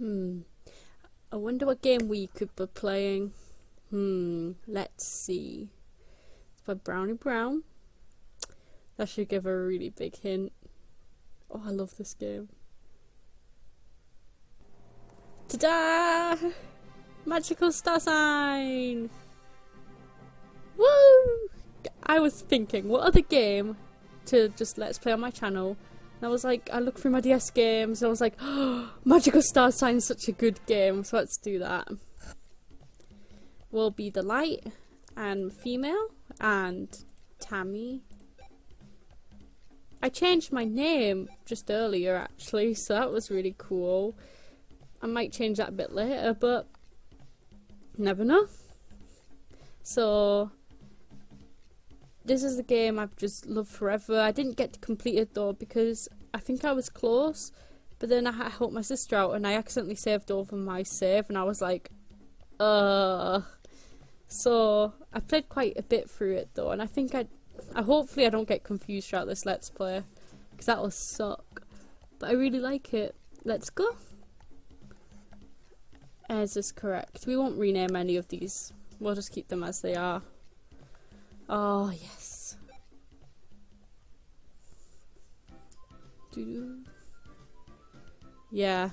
I wonder what game we could be playing. Let's see. It's by Brownie Brown. That should give a really big hint. Oh, I love this game. Ta-da! Magical star sign! Woo! I was thinking, what other game to just let's play on my channel? And I was like, I looked through my DS games and I was like, oh, Magical Star Sign is such a good game, so let's do that. We'll be the light and female and Tammy. I changed my name just earlier actually, so that was really cool. I might change that a bit later, but never know. So this is the game I've just loved forever. I didn't get to complete it though because I think I was close, but then I helped my sister out and I accidentally saved over my save and I was like, So I played quite a bit through it though, and I think I hopefully I don't get confused throughout this let's play, because that will suck. But I really like it. Let's go. Is this correct? We won't rename any of these. We'll just keep them as they are. Oh yes. Yeah.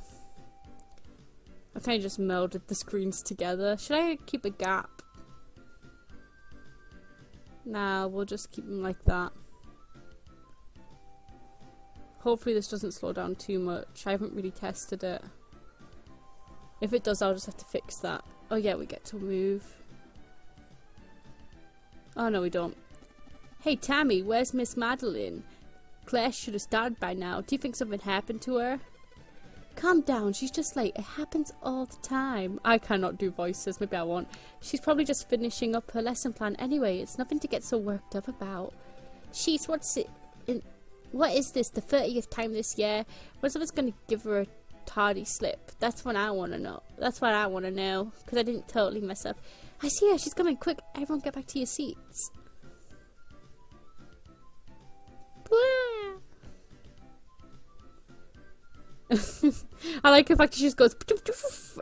I kind of just melded the screens together. Should I keep a gap? Nah, we'll just keep them like that. Hopefully this doesn't slow down too much. I haven't really tested it. If it does, I'll just have to fix that. Oh yeah, we get to move. Oh no, we don't. Hey Tammy, where's Miss Madeline? Claire should have started by now. Do you think something happened to her? Calm down, she's just late. It happens all the time. I cannot do voices, maybe I won't. She's probably just finishing up her lesson plan anyway. It's nothing to get so worked up about. Sheesh, what is this, the 30th time this year? When someone's going to give her a tardy slip? That's what I want to know. That's what I want to know, because I didn't totally mess up. I see her, she's coming. Quick, everyone get back to your seats. I like the fact that she just goes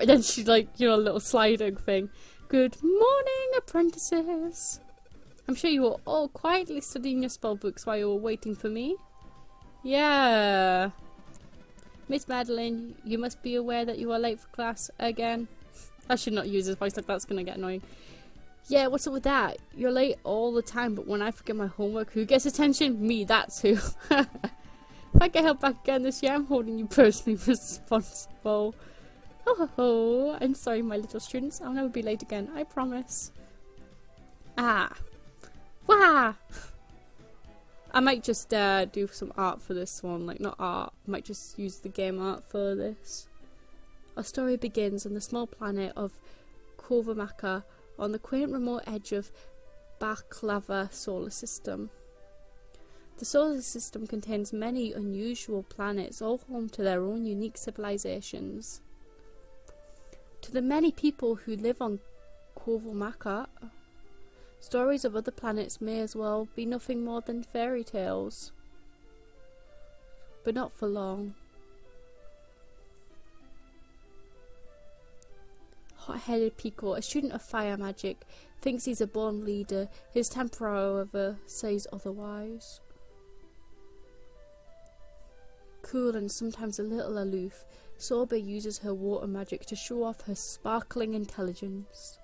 and then she's like, you know, a little sliding thing. Good morning, apprentices. I'm sure you were all quietly studying your spell books while you were waiting for me. Yeah. Miss Madeline, you must be aware that you are late for class again. I should not use his voice like that's gonna get annoying. Yeah, what's up with that? You're late all the time, but when I forget my homework, who gets attention? Me, that's who. If I get held back again this year, I'm holding you personally responsible. Ho ho ho. I'm sorry, my little students. I'll never be late again. I promise. Ah. Wah! I might just do some art for this one. Like, not art. I might just use the game art for this. Our story begins on the small planet of Kovamaka on the quaint remote edge of Baklava solar system. The solar system contains many unusual planets, all home to their own unique civilizations. To the many people who live on Kovamaka, stories of other planets may as well be nothing more than fairy tales. But not for long. Hot-headed Pico, a student of fire magic, thinks he's a born leader. His temper, however, says otherwise. Cool and sometimes a little aloof, Sorba uses her water magic to show off her sparkling intelligence.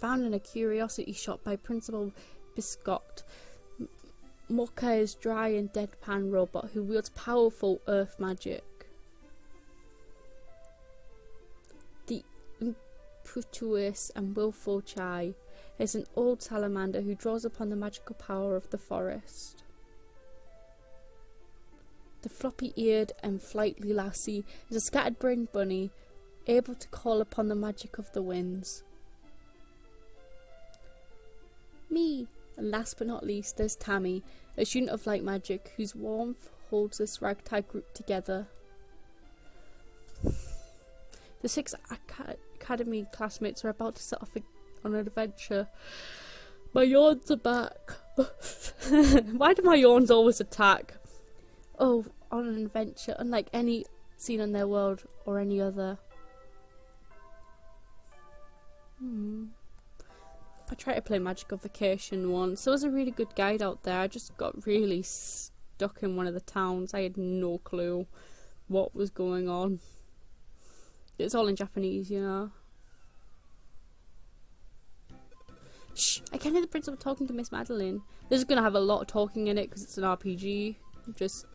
Found in a curiosity shop by Principal Biscott, Mocha is dry and deadpan robot who wields powerful earth magic. The impetuous and willful Chai is an old salamander who draws upon the magical power of the forest. The floppy-eared and flightly lassie is a scattered-brained bunny, able to call upon the magic of the winds. Me! And last but not least, there's Tammy, a student of light magic whose warmth holds this ragtag group together. The 6 academy classmates are about to set off on an adventure. My yawns are back. Why do my yawns always attack? Oh, on an adventure unlike any seen in their world or any other. I tried to play Magical Vacation once. There was a really good guide out there. I just got really stuck in one of the towns. I had no clue what was going on. It's all in Japanese, you know. Shh! I can hear the principal talking to Miss Madeline. This is going to have a lot of talking in it because it's an RPG. Just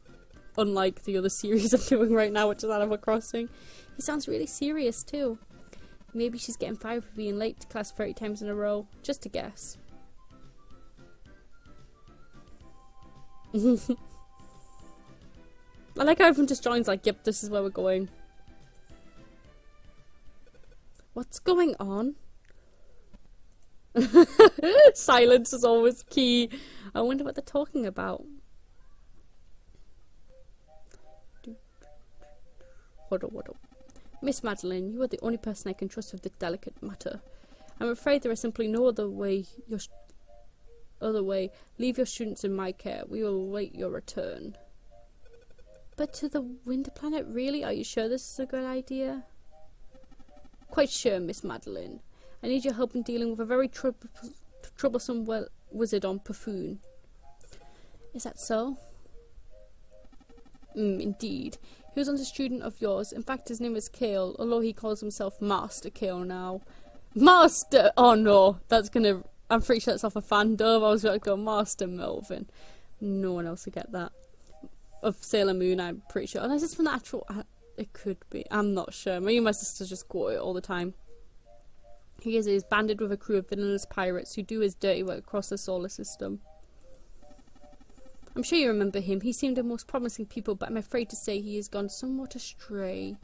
unlike the other series I'm doing right now, which is Animal Crossing. He sounds really serious too. Maybe she's getting fired for being late to class 30 times in a row. Just a guess. I like how everyone just joins like, yep, this is where we're going. What's going on? Silence is always key. I wonder what they're talking about. What? Miss Madeline, you are the only person I can trust with this delicate matter. I'm afraid there is simply no other way. Leave your students in my care. We will await your return. But to the Winter Planet, really? Are you sure this is a good idea? Quite sure, Miss Madeline. I need your help in dealing with a very troublesome wizard on Paffoon. Is that so? Indeed. He was once a student of yours. In fact, his name is Kale, although he calls himself Master Kale now. Master! Oh no, that's gonna... I'm pretty sure that's off a fan dub. I was going to go Master Melvin. No one else will get that. Of Sailor Moon, I'm pretty sure. Unless it's from the actual... It could be. I'm not sure. Me and my sister just quote it all the time. He is banded with a crew of villainous pirates who do his dirty work across the solar system. I'm sure you remember him. He seemed a most promising pupil, but I'm afraid to say he has gone somewhat astray.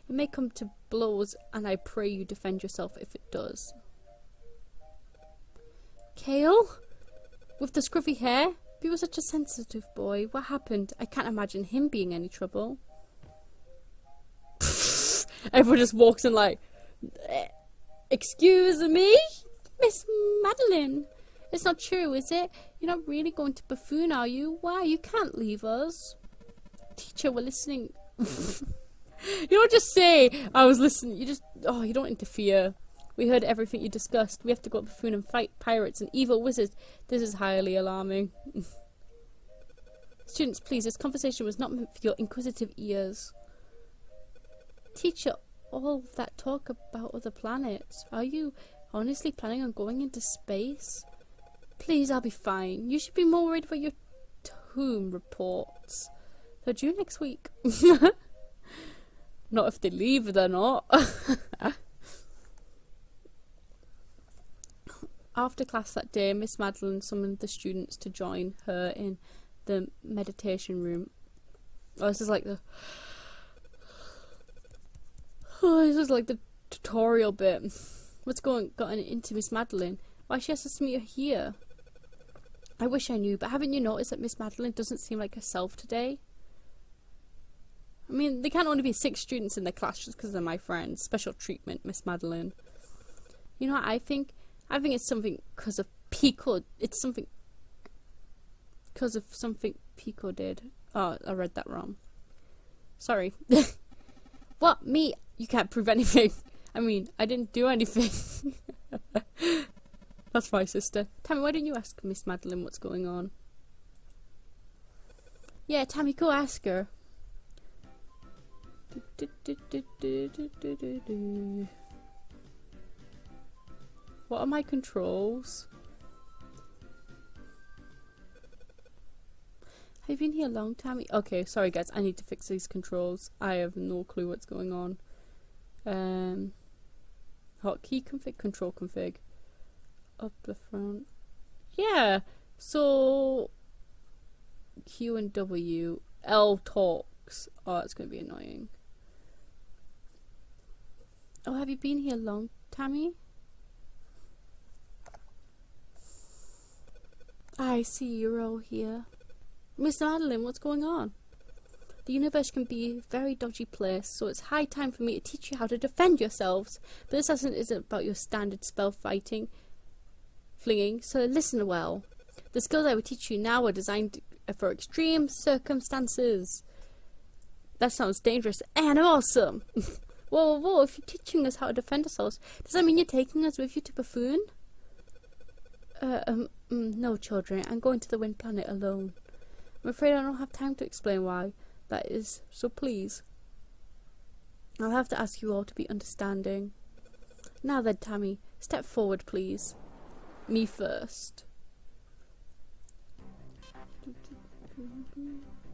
It may come to blows, and I pray you defend yourself if it does. Kale? With the scruffy hair? He was such a sensitive boy. What happened? I can't imagine him being any trouble. Everyone just walks in like, excuse me? Miss Madeline? It's not true, is it? You're not really going to Paffoon, are you? Why? You can't leave us. Teacher, we're listening. You don't just say, I was listening. You just, you don't interfere. We heard everything you discussed. We have to go to Paffoon and fight pirates and evil wizards. This is highly alarming. Students, please, this conversation was not meant for your inquisitive ears. Teacher, all that talk about other planets. Are you honestly planning on going into space? Please, I'll be fine. You should be more worried about your tomb reports. They're due next week. Not if they leave, they're not. After class that day, Miss Madeline summoned the students to join her in the meditation room. This is like the tutorial bit. What's gotten into Miss Madeline? Why she has us meet her here? I wish I knew, but haven't you noticed that Miss Madeline doesn't seem like herself today? I mean, there can't only be 6 students in the class just because they're my friends. Special treatment, Miss Madeline. You know what I think? I think it's something because of Pico. It's something because of something Pico did. Oh, I read that wrong. Sorry. What? Me? You can't prove anything. I mean, I didn't do anything. That's my sister. Tammy, why don't you ask Miss Madeline what's going on? Yeah, Tammy, go ask her. What are my controls? Have you been here long, Tammy? Okay, sorry guys, I need to fix these controls. I have no clue what's going on. Hotkey config, control config. Up the front. Yeah, so Q and W. L talks. Oh, it's going to be annoying. Oh, have you been here long, Tammy? I see you're all here. Miss Madeline, what's going on? The universe can be a very dodgy place, so it's high time for me to teach you how to defend yourselves. But this isn't about your standard spell fighting, flinging, so listen well. The skills I will teach you now are designed for extreme circumstances. That sounds dangerous and awesome. Whoa, whoa, whoa, if you're teaching us how to defend ourselves, does that mean you're taking us with you to Buffoon? No, children, I'm going to the Wind Planet alone. I'm afraid I don't have time to explain why that is, so please. I'll have to ask you all to be understanding. Now then, Tammy, step forward, please. Me first.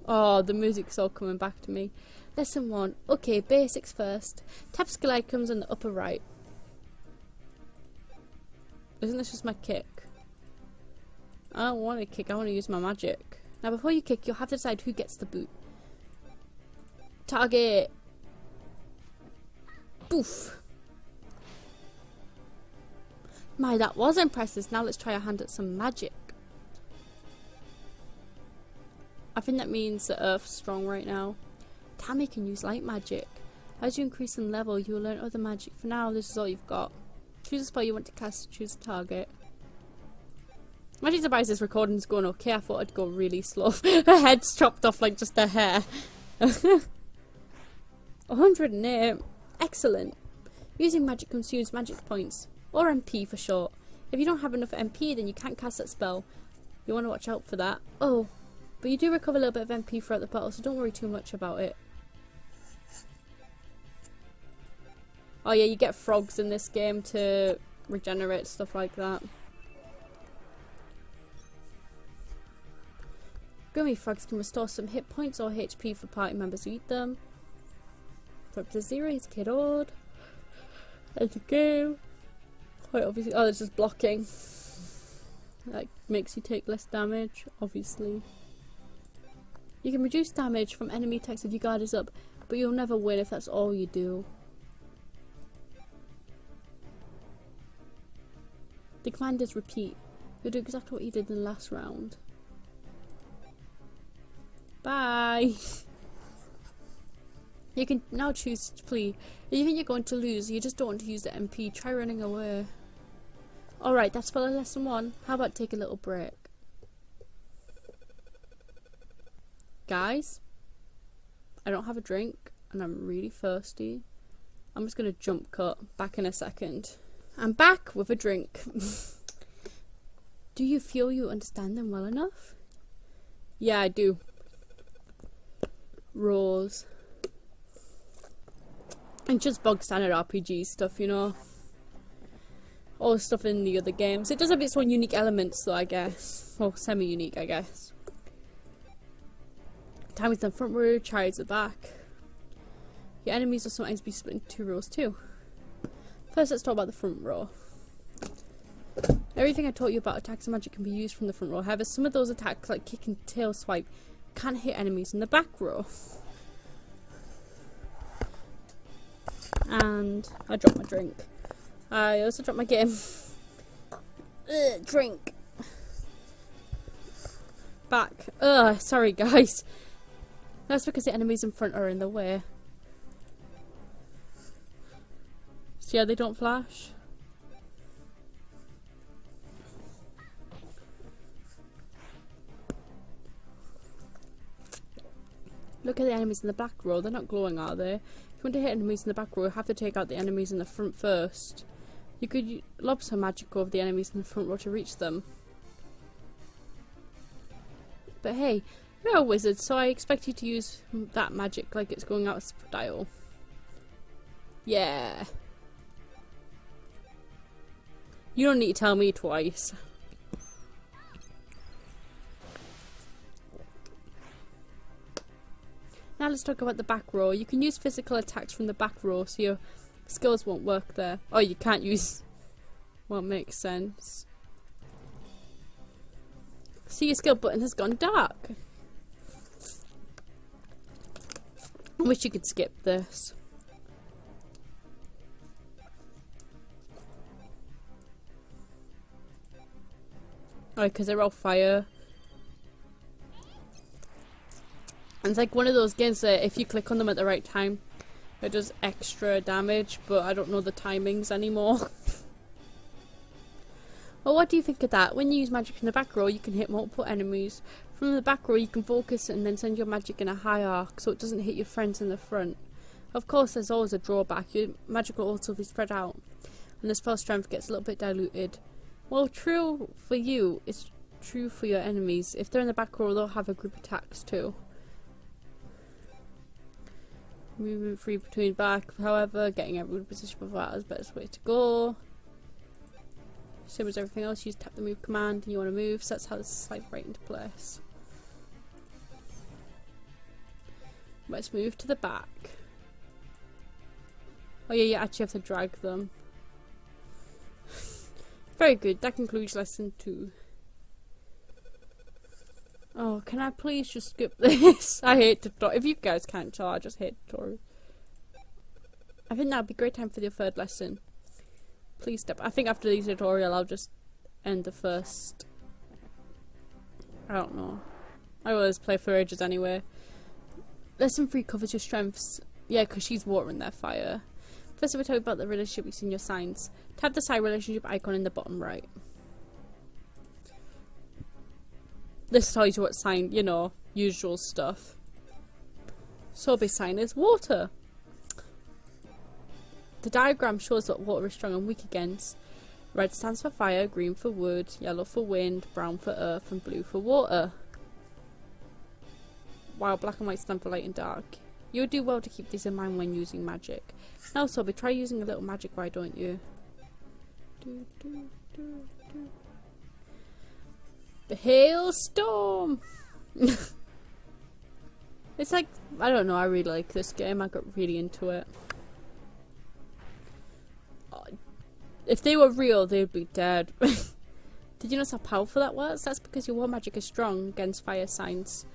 Oh, the music's all coming back to me. Lesson 1. Okay, basics first. Tap skill icons on the upper right. Isn't this just my kick? I don't want to kick, I want to use my magic. Now before you kick, you'll have to decide who gets the boot. Target! Boof! My, that was impressive. Now let's try our hand at some magic. I think that means the Earth's strong right now. Tammy can use light magic. As you increase in level, you will learn other magic. For now, this is all you've got. Choose a spell you want to cast, choose a target. I'm actually surprised this recording's going okay. I thought it'd go really slow. Her head's chopped off like just her hair. 108. Excellent. Using magic consumes magic points, or MP for short. If you don't have enough MP, then you can't cast that spell. You want to watch out for that. Oh, but you do recover a little bit of MP throughout the battle, so don't worry too much about it. Oh yeah, you get frogs in this game to regenerate, stuff like that. Gummy frogs can restore some hit points or HP for party members who eat them. Up to 0, he's kiddoed. And the game. Quite obviously. Oh, this is blocking. That makes you take less damage, obviously. You can reduce damage from enemy attacks if your guard is up, but you'll never win if that's all you do. The command is repeat. You'll do exactly what you did in the last round. Bye! You can now choose to flee. If you think you're going to lose, you just don't want to use the MP, try running away. Alright, that's for lesson 1. How about take a little break? Guys, I don't have a drink and I'm really thirsty. I'm just going to jump cut. Back in a second. I'm back with a drink. Do you feel you understand them well enough? Yeah, I do. Roars. And just bog standard RPG stuff, you know. All the stuff in the other games. It does have its own unique elements though, I guess. Well, semi-unique, I guess. Tammy's in the front row, Chariot's at the back. Your enemies will sometimes be split into 2 rows too. First, let's talk about the front row. Everything I taught you about attacks and magic can be used from the front row. However, some of those attacks, like kick and tail swipe, can't hit enemies in the back row. And I dropped my drink. I also dropped my game. Drink. Back. Sorry guys. That's because the enemies in front are in the way. See how they don't flash? Look at the enemies in the back row. They're not glowing, are they? If you want to hit enemies in the back row, you have to take out the enemies in the front first. You could lob some magic over the enemies in the front row to reach them. But hey, you're a wizard, so I expect you to use that magic like it's going out of style. Yeah. You don't need to tell me twice. Now let's talk about the back row. You can use physical attacks from the back row, so your skills won't work there. Oh, you can't use... Won't make sense. See, your skill button has gone dark. I wish you could skip this. Oh, because they're all fire. And it's like one of those games that if you click on them at the right time, it does extra damage, but I don't know the timings anymore. Well, what do you think of that? When you use magic in the back row, you can hit multiple enemies. From the back row, you can focus and then send your magic in a high arc, so it doesn't hit your friends in the front. Of course, there's always a drawback. Your magic will also be spread out, and the spell strength gets a little bit diluted. Well, true for you, it's true for your enemies. If they're in the back row, they'll have a group attacks too. Movement free between back, however, getting every position before that is the best way to go. Same as everything else, you just tap the move command and you want to move, so that's how this slides right into place. Let's move to the back. Oh yeah, you actually have to drag them. Very good, that concludes lesson 2. Oh, can I please just skip this? I hate tutorial. If you guys can't tell, I just hate tutorial. I think that would be a great time for the 3rd lesson. Please stop. I think after the tutorial, I'll just end the first. I don't know. I always play for ages anyway. Lesson 3 covers your strengths. Yeah, because she's water and they're fire. First, we'll talk about the relationship between your signs. Tap the side relationship icon in the bottom right. This tells you what sign, you know, usual stuff. Sorbet sign is water. The diagram shows what water is strong and weak against. Red stands for fire, green for wood, yellow for wind, brown for earth, and blue for water. While black and white stand for light and dark. You would do well to keep these in mind when using magic. Now, Sorbet, try using a little magic, why don't you? The hailstorm! It's like, I don't know, I really like this game. I got really into it. If they were real, they'd be dead. Did you notice how powerful that was? That's because your war magic is strong against fire signs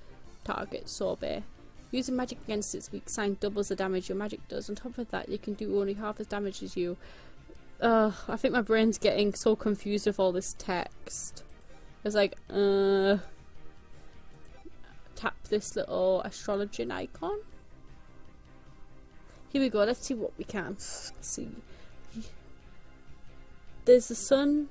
target Sorbet. Using magic against its weak sign doubles the damage your magic does. On top of that, you can do only half as damage as you. I think my brain's getting so confused with all this text. It's like, tap this little astrology icon. Here we go, let's see what we can see. There's the sun,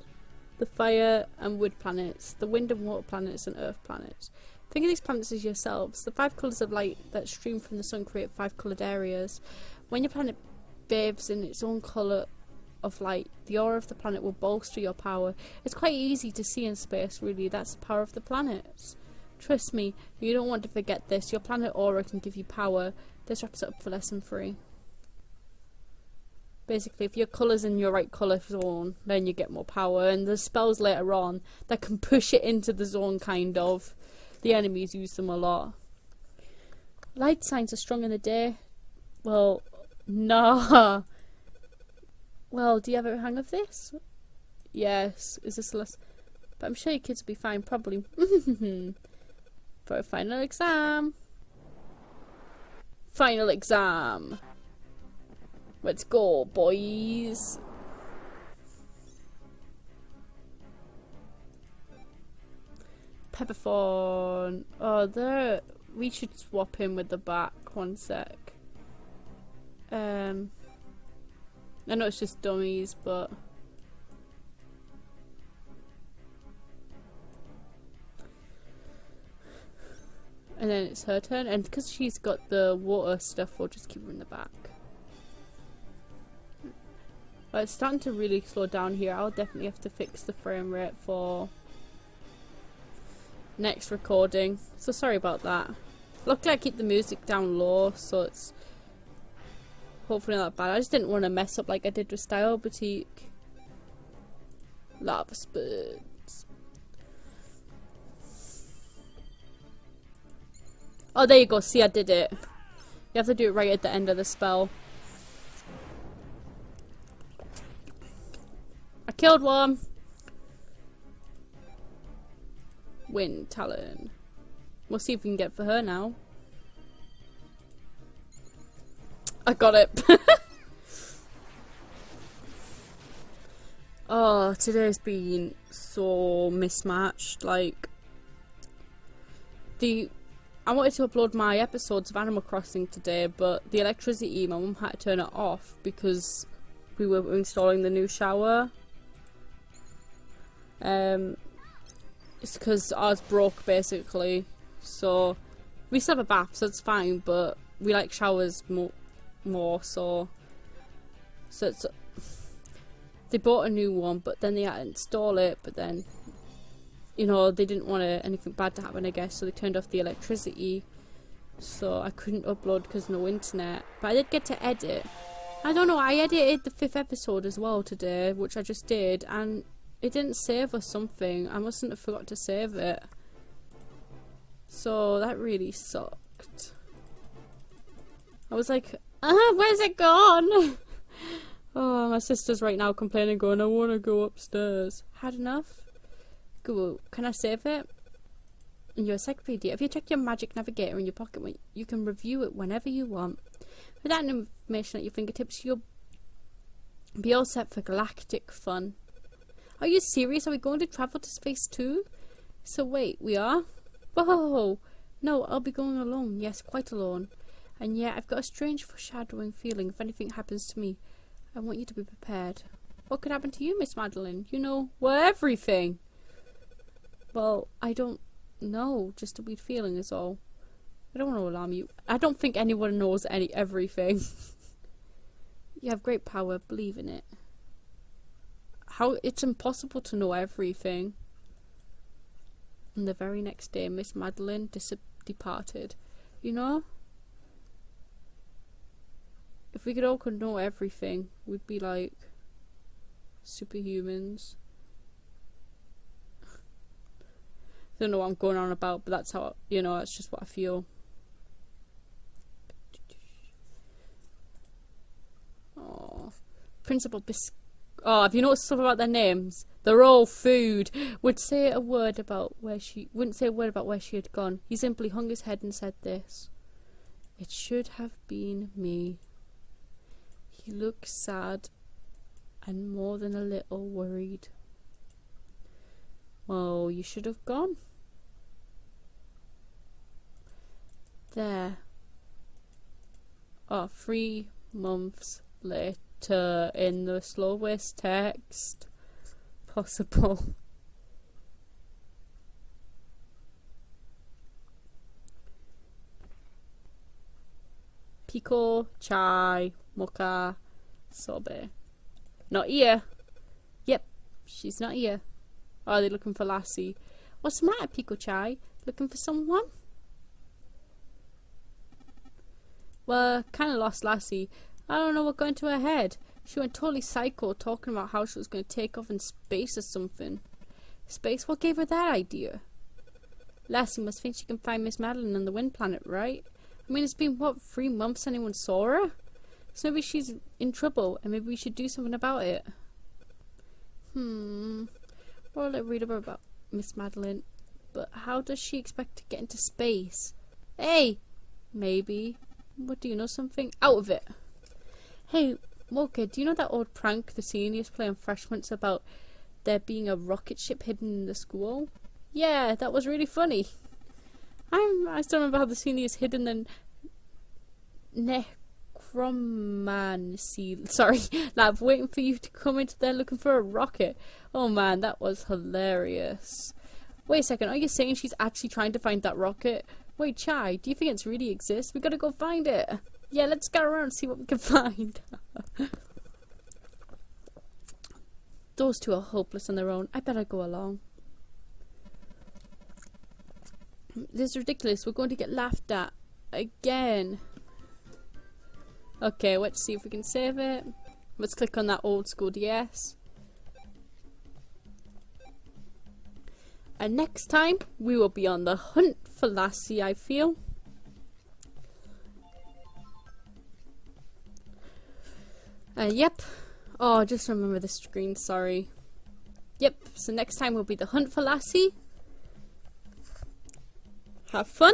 the fire and wood planets, the wind and water planets and earth planets. Think of these planets as yourselves. The 5 colours of light that stream from the sun create 5 coloured areas. When your planet bathes in its own colour of light, the aura of the planet will bolster your power. It's quite easy to see in space, really. That's the power of the planets. Trust me, you don't want to forget this. Your planet aura can give you power. This wraps up for lesson 3. Basically, if your colour's in your right colour zone, then you get more power. And there's spells later on that can push it into the zone, kind of. The enemies use them a lot. Light signs are strong in the day. Well, nah. Well, do you have a hang of this? Yes. Is this less? But I'm sure your kids will be fine, probably. For a final exam. Final exam. Let's go, boys. Pepperthorn. Oh, there. We should swap him with the back. 1 sec. I know it's just dummies, but and then it's her turn, and because she's got the water stuff, we'll just keep her in the back. But it's starting to really slow down here. I'll definitely have to fix the frame rate for next recording, so sorry about that. Luckily I keep the music down low, so it's hopefully not bad. I just didn't want to mess up like I did with Style Boutique. Lava Spurts. Oh, there you go. See, I did it. You have to do it right at the end of the spell. I killed one. Wind Talon. We'll see if we can get for her now. I got it. Oh, today's been so mismatched. Like, I wanted to upload my episodes of Animal Crossing today, but the electricity, my mum had to turn it off because we were installing the new shower. It's because ours broke basically, so we still have a bath, so it's fine, but we like showers more, so it's, they bought a new one, but then they had to install it, but then, you know, they didn't want anything bad to happen, I guess, so they turned off the electricity, so I couldn't upload because no internet, but I did get to edit. I don't know, I edited the 5th episode as well today, which I just did, and it didn't save or something. I mustn't have forgot to save it. So that really sucked. I was like, where's it gone? Oh, my sister's right now complaining, going, I want to go upstairs. Had enough? Go, can I save it? In your encyclopedia, if you check your magic navigator in your pocket, you can review it whenever you want. With that information at your fingertips, you'll be all set for galactic fun. Are you serious? Are we going to travel to space too? So wait, we are? Whoa! No, I'll be going alone. Yes, quite alone. And yeah, I've got a strange foreshadowing feeling if anything happens to me. I want you to be prepared. What could happen to you, Miss Madeline? You know, well, everything. Well, I don't know. Just a weird feeling is all. I don't want to alarm you. I don't think anyone knows everything. You have great power. Believe in it. How it's impossible to know everything. And the very next day, Miss Madeline departed. You know, if we could know everything, we'd be like superhumans. I don't know what I'm going on about, but that's how, you know, that's just what I feel. Oh, Principal Oh, have you noticed stuff about their names? They're all food. Wouldn't say a word about where she had gone. He simply hung his head and said this. It should have been me. He looked sad and more than a little worried. Well, you should have gone. There. Oh, 3 months later in the slowest text possible. Pico, chai, mocha, sobe. Not here. Yep, she's not here. Oh, are they looking for Lassie? What's the matter, Pico Chai? Looking for someone? Well, kind of lost Lassie. I don't know what got into her head. She went totally psycho, talking about how she was going to take off in space or something. Space? What gave her that idea? Lassie must think she can find Miss Madeline on the Wind Planet, right? I mean, it's been, what, 3 months anyone saw her? So maybe she's in trouble, and maybe we should do something about it. Well, I read about Miss Madeline, but how does she expect to get into space? Hey! Maybe. What, do you know something? Out of it! Hey, Mocha, do you know that old prank the seniors play on freshmen about there being a rocket ship hidden in the school? Yeah, that was really funny. I still remember how the seniors hid in the necromancy lab, waiting for you to come into there looking for a rocket. Oh man, that was hilarious. Wait a second, are you saying she's actually trying to find that rocket? Wait, Chai, do you think it really exists? We gotta go find it. Yeah, let's go around and see what we can find. Those two are hopeless on their own. I better go along. This is ridiculous. We're going to get laughed at again. Okay, let's see if we can save it. Let's click on that old school DS. And next time, we will be on the hunt for Lassie, I feel. Yep. Oh, just remember the screen, sorry. Yep, so next time will be the hunt for Lassie. Have fun.